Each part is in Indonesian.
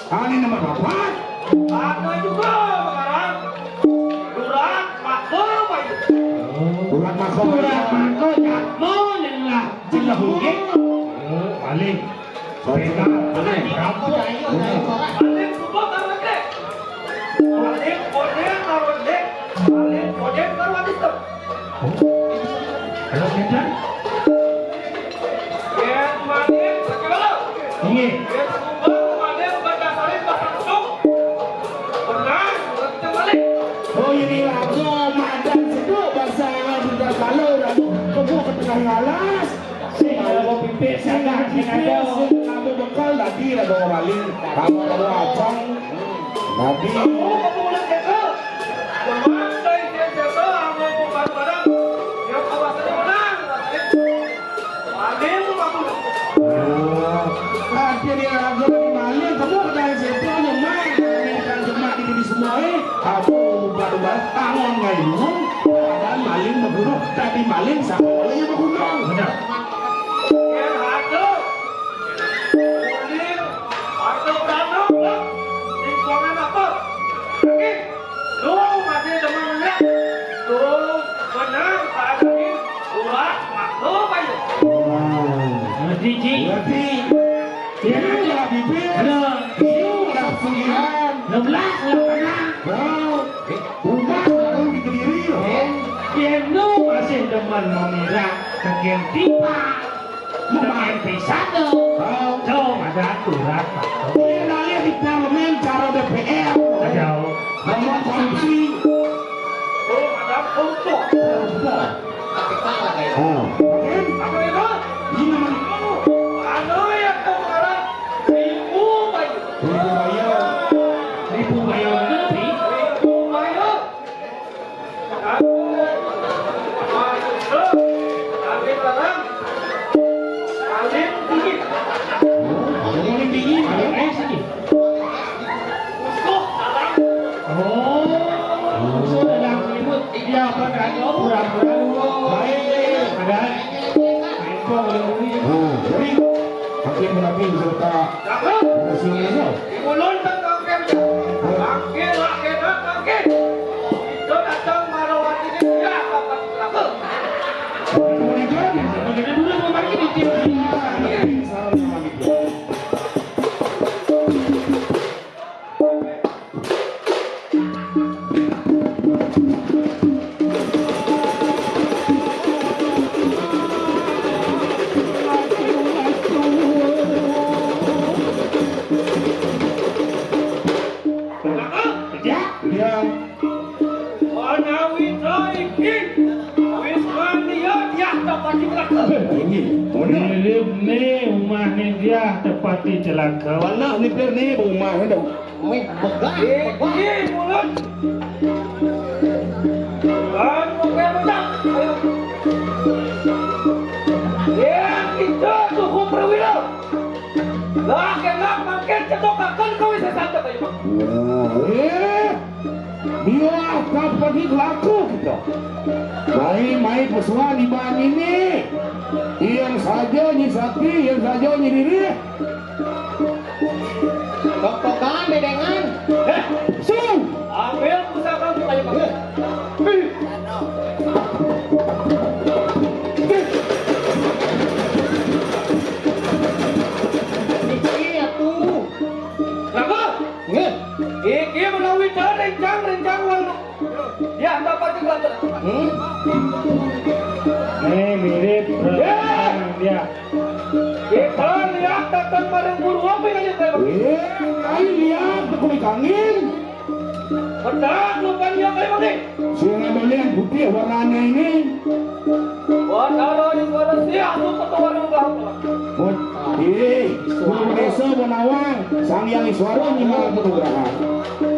Kali nomor berapa? Ada juga sekarang. Durat mako bayu. Durat mako jatmo nenglah jika hugik. Paling sepeda paling rampok. Paling semua karwate. Paling kode karwate. Paling kode karwate itu. Kalau kita? Yang paling segala. Ini. Yang semua paling baca salin pasang tuk. Benar, kita balik. Oh ini lagu madan seduk bahasa yang sudah kalau dan kebuk ke tengah alas. Kalau pipis sangat pipis, kamu bekal tadi lah bawa balik. Kamu bawa acang. Tadi. Kamu boleh jaga. Memakai dia jaga, kamu bukan barang. Yang kawasannya menang. Paling kamu. Akhirnya lagu di Malaysia, kamu percaya siapa yang main? Kan cuma di semua aku baru tangon ngayung. Dan maling membunuh, tadi maling sama olehnya membunuh. Benar. Yang ada. Boleh. Ada beranak. Lingkungan apa? Lagi. Lu masih teman menang. Lu menang. Tak ada ni. Surat. Maklu bayu. Ngerti, Cik? Ngerti. Dia ada bibir. Ada. Itu dah pilihan. 16 lah. Wow. Umat baru di Kediri. Dia masih demen memirak ke game tipa. Memain pisah tu. Jauh ada aturan. Dia lahir di parlemen cara DPR. Jauh. Nomor korupsi. Lu ada untuk. Apa itu? Ini namanya. Ano yang kau harap? Ibu bayu. Ribu bayar negeri. Ibu bayu. Kami terang. Kami dingin. Yang dingin, yang es ini. Untuk terang. Oh, sudah ribut. Dia pakai pura-pura dulu. Baik, ada. Handphone boleh beli. Jadi, hakim menapin serta Jangan. sini aja. Ibu lontang kangkir. Kangkir, kangkir, kangkir. Itu datang marawati dia dapat kelapa. Kemudian, begitu dulu memang ini kita. Dia Mana witraikin. Wismania dia dapat kelapa. ini, mana? Milip ni rumah ni dia tepati celaka. Mana ni per ni rumah ni dah. Ini mulut. Dan pakai bedak. Ayo. Yang kita cukup perwira. Lah kena makin cetokakan kau bisa santai aja. Biar kau pergi laku kita. Main pesuan di bahan ini. Yang saja ni sapi, yang saja ni diri. Tok-tokan bedengan. Sung! Ambil pusaka kamu aja pakai. Iya tuh. Kenapa? Nge. Iki menawi rencang wal. Ya dapat kelapa. Ni mirip perasaan dia. Kita lihat datang bareng buru apa yang aja saya. Ayo lihat aku angin. Bedak lupa dia kayak mana? Sungai yang putih warnanya ini. Buat taruh di suara siap tuh ketua orang Gunung Desa Bonawang, Sang Yang Iswara nyimak fotografer.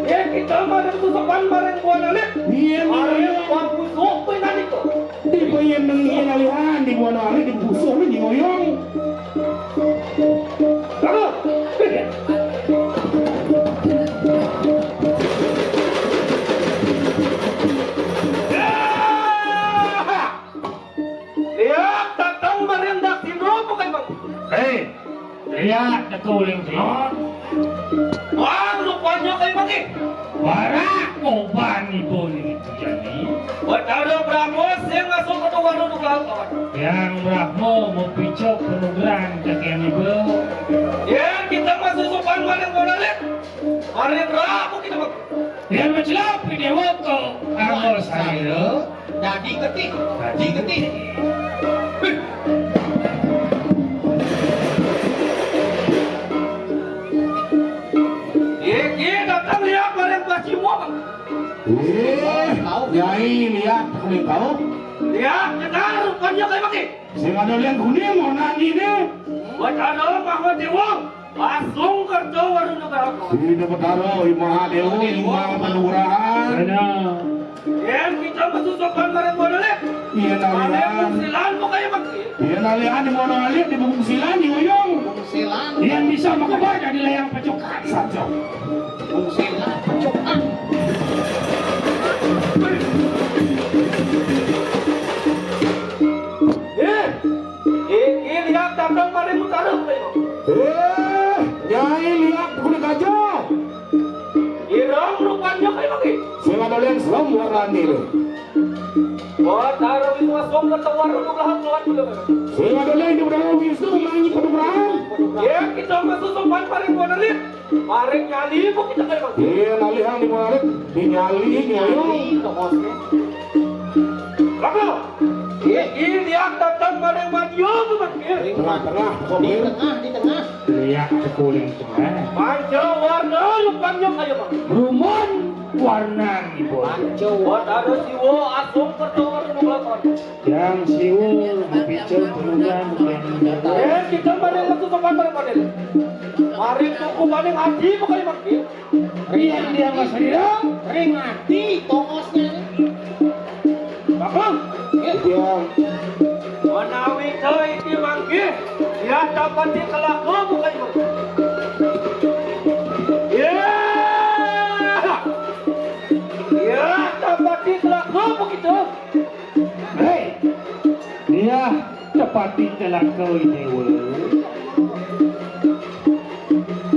Ya kita bareng tusukan bareng buat alit. Iya Bareng nih. buat busuk tuh nanti tuh. Di pengen mengiin alihan di buana ali di busuk di ngoyong. Kamu. Lihat datang merendah Tino bukan bang. Ya, tekuling Sion. Wah, rupanya kayak begini. Barak oban ibu ini jadi. Betara Brahmo yang masuk ke warung kawan. Yang Brahmo mau picok penugaran jakian ibu. Ya, kita masuk sopan bareng boleh. Hari Brahmo kita mak. Yang mencelap video ko angol saya. Jadi ketik. Jadi ketik. Dia datang lihat bareng pasti mau. Nyai lihat kuning kau. Lihat, kita rupanya kayak begini. Sing ada lihat kuning mau nani deh. Betara Mahmud Dewa langsung kerja warung kawan. Ini betara Imaha Dewi Imaha Penurahan. Ada. Yang kita masuk sopan bareng boleh. Iya Bareng nalian. silan mau kayak begini. Iya nalian di mana alit di bukung silan di Uyung. Silan. Yang bisa makabaca di layang pecokan. Saja. Silan. Cokan. Ini lihat datang pada utara. Nyai lihat kuning gajah. Irang rupanya kayak begini. Sing ada lihat selam warna ini. Wah, taruh itu masuk ke tawar untuk lahan keluar dulu. Sing ada lihat di bedara Wisnu mangi Penurahan. Ya, kita masuk sopan paling bonelit. Paling nyali bu kita kayak begini. Iya nalihan di mana di nyali Uyung. Tokosnya. Lalu, ini lihat datang pada madium begini. Tengah-tengah Di kobil. tengah, di tengah. Lihat tekuling tengah. Panjang warna lupanya kayak begini. Rumon warna ibu. Panco. Buat ada siwo asung pertawar untuk lahan. Yang siwo mau picok penugaran jakian ibu. Ya, kita pada masuk sopan pada bonelit. Mari tuku paling hati bukan begini. Rian dia mas Ridho. Ring hati tokosnya. Bakal. Iya. Menawi coy di mangki, dia dapat dikelaku bukan begini. Ya, ya dapat dikelaku begitu. Hei, dia tepati telah kau ini.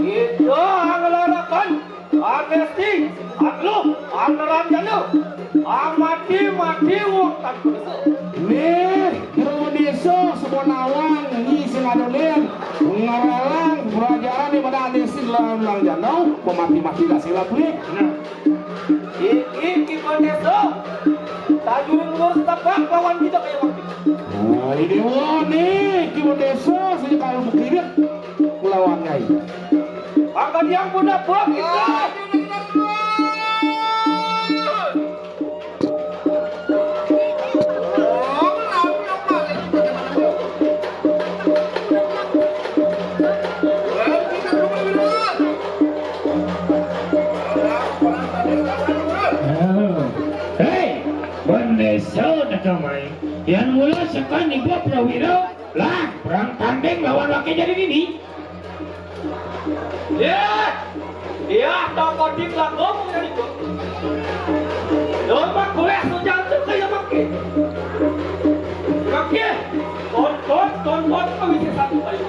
Itu angelarakan, amesti, aglo, angeran jalo, amati mati waktan. Nih, rumah desa semua nawang ini sing ada lihat ngaralang pelajaran di mana desa lang janau pemati-mati dah sila kulit. Nah, Iki kita desa, tajurin lurus tapak lawan kita kayak waktu. Nah, ini dewa nih, kita desa sejak kalau berkirim melawan nyai. Akan yang punya buah kita. hei, bendesa nakamai. Yang mula sekan ibu prawira lah perang tanding lawan wakil jadi ini. Dia dapat dikelaku bukan itu. Domba gue sudah tuh kayak makin. Makin, ton kau bisa satu kali.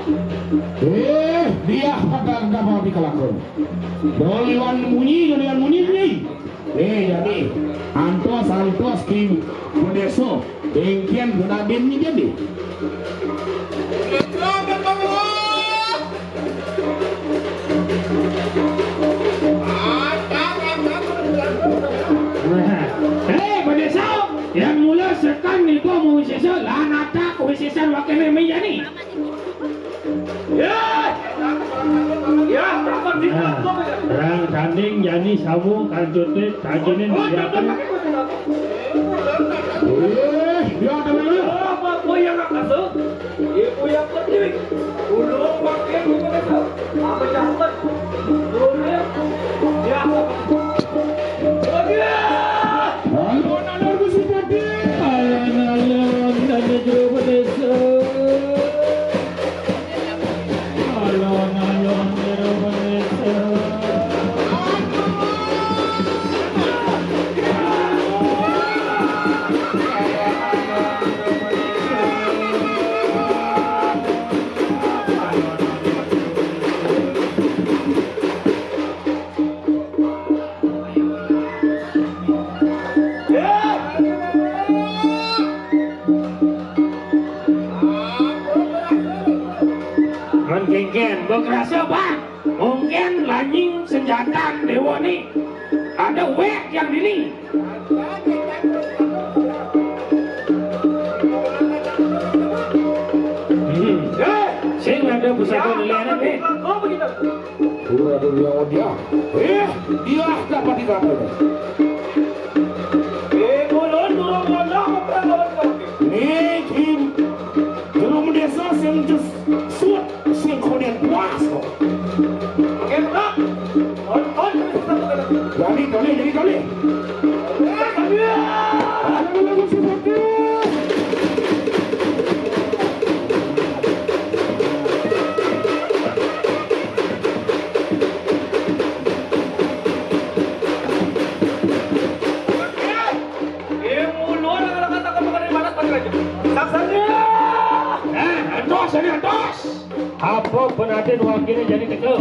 Dia pada mau dikelakon. Doliwan munyi nih. Jadi antos kim desa dengkian guna bin ni jadi. Hei, bendesa yang mula sekan ibu mau wisesa lah nata kewisesan wakil meja ni. Ya, dapat dikelaku bukan. Perang tanding jadi sabu kanjutnya tajinin diakan. Dia ada mana? Apa kau yang nak masuk? Ibu yang penting. Dulu makin kita desa. Apa jangan? Dulu dia. Alon kusipati. Alon dan jero bendesa. Alon jero bendesa. Bang Kengken, bekerasa Bang. Mungkin lanying senjata dewa nih. Ada wek yang ini. Sing ada pusaka nelayan nih. Oh begitu. Udah dia dia. Dia dapat dikatakan. Ulun durung ngomong apa lawan Nih Kim, belum desa sing just suat sing kemudian puasa. Oke, Pak. On Jadi kali. Antos. Apa penaden wakilnya jadi kecil?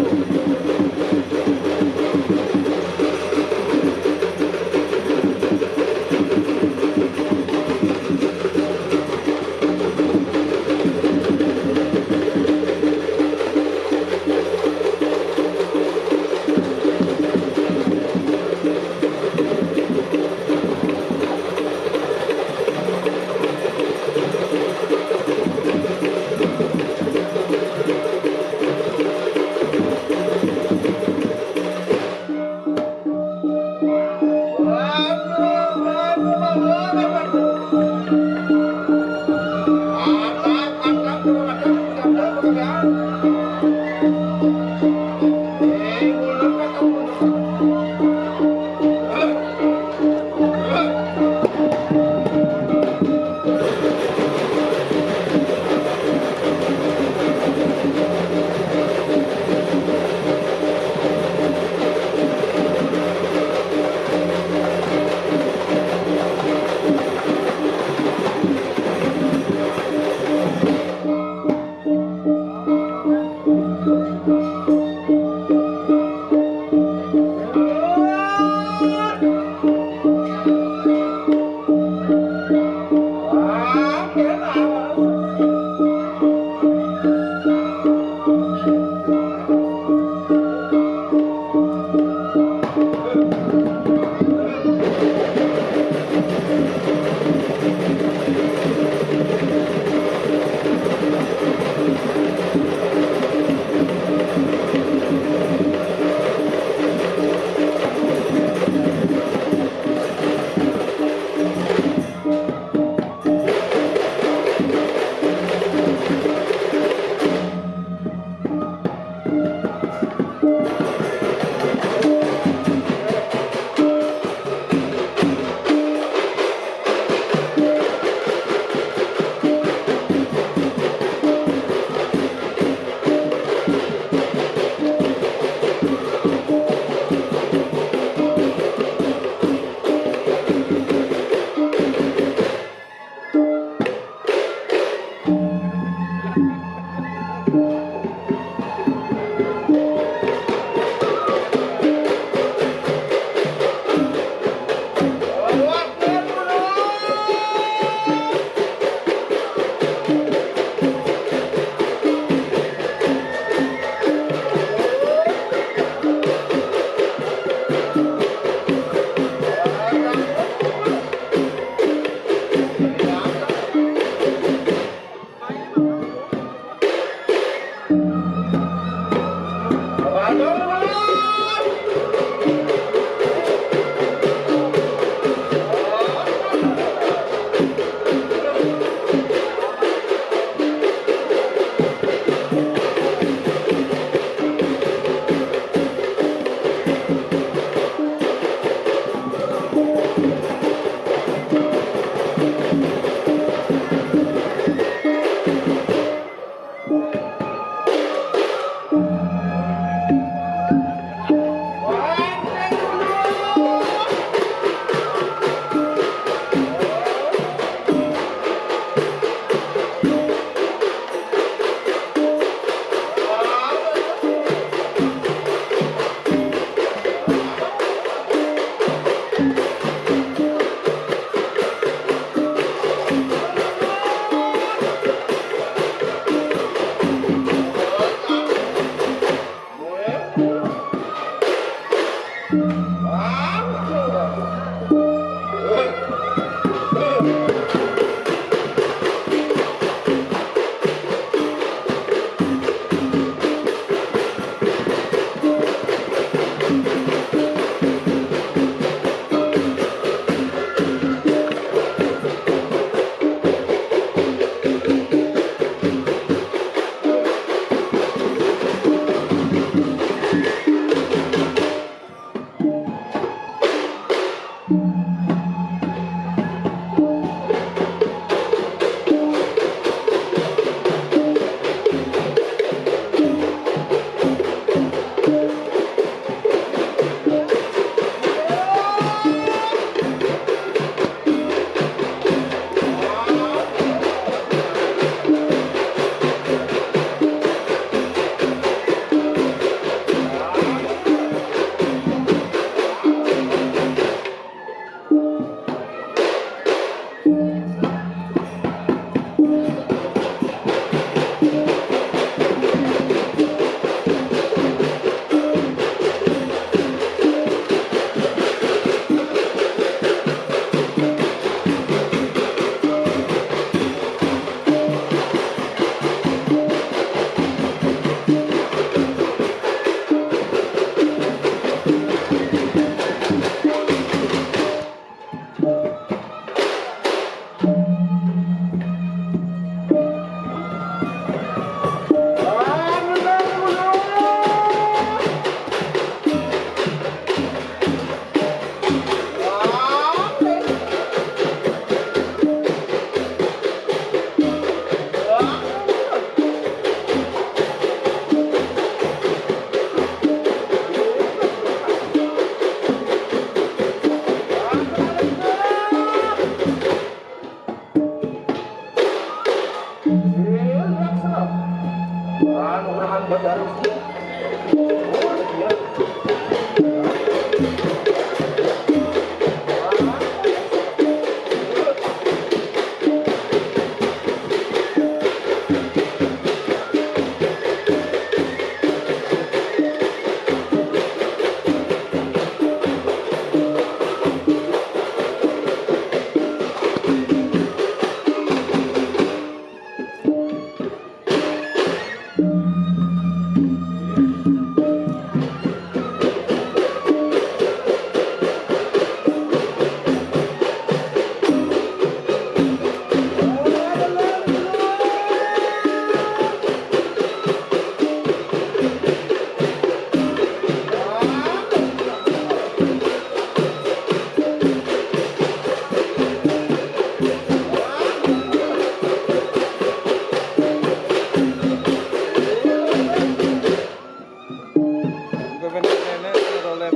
Anu baru.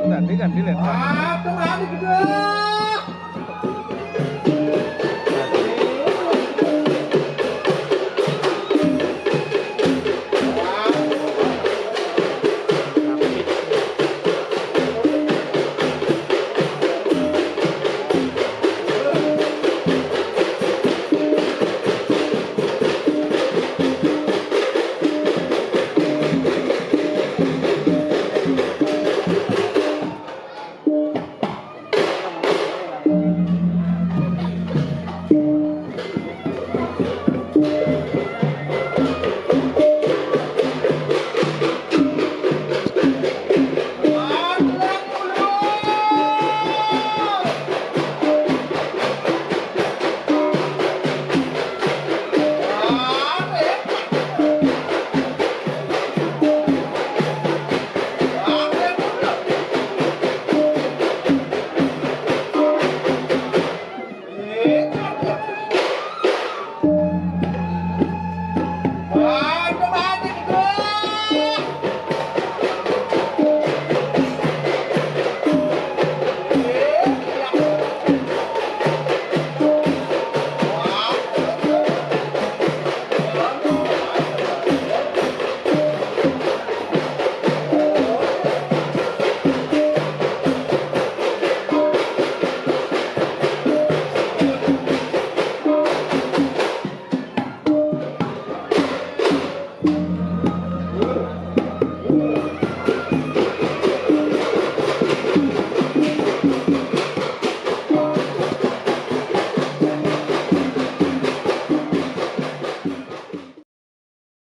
Tadi kan dilihat. Ah, tuh ada gede.